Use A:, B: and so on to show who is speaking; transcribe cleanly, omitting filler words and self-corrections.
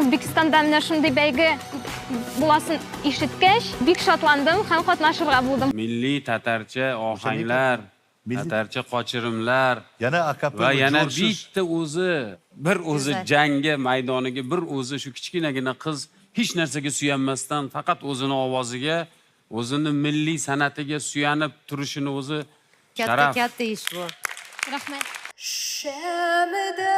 A: O'zbekistonda mana shunday baygi bo'lasin eshitgach, bek shodlandim, ham qatnashirga bo'ldim.
B: Milliy tatarcha ohanglar, tatarcha qochirimlar
C: Yana akapella
B: va yana
C: jo'rshish.
B: bitta bir o'zi jangga maydoniga bir o'zi shu kichkinagina qiz hech narsaga suyanmasdan faqat o'zini ovoziga, o'zini milliy san'atiga suyanib turishini o'zi sharaf.
D: Katta ish bu.
A: Rahmat.
E: Shamida